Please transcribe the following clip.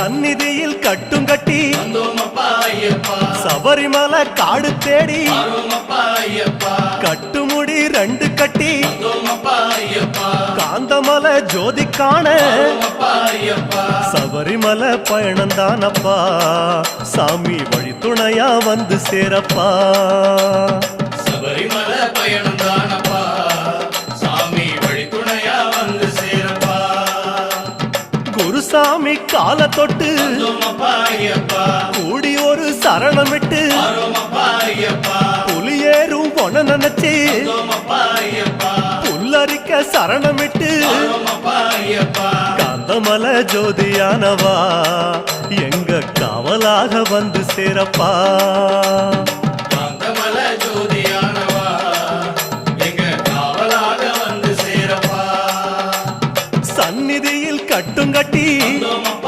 சந்நிதியில் கட்டும் கட்டி சபரிமலை காடு தேடி கட்டுமுடி 2 கட்டி காந்தமலை ஜோதி காண சபரிமலை பயணந்தானப்பா சாமி வழி துணையா வந்து சேரப்பா சபரிமலை பயணந்தானப்பா சாமி வழி துணையா வந்து சேரப்பா குருசாமி கால தொட்டு கூடி ஒரு சரணமிட்டு புலியேறும் பொன நினைச்சு புல்லரிக்க சரணமிட்டு காந்தமலை ஜோதியானவா எங்க காவலாக வந்து சேரப்பா காந்தமலை ஜோதியானவா எங்க காவலாக வந்து சேரப்பா சந்நிதியில் கட்டும் கட்டி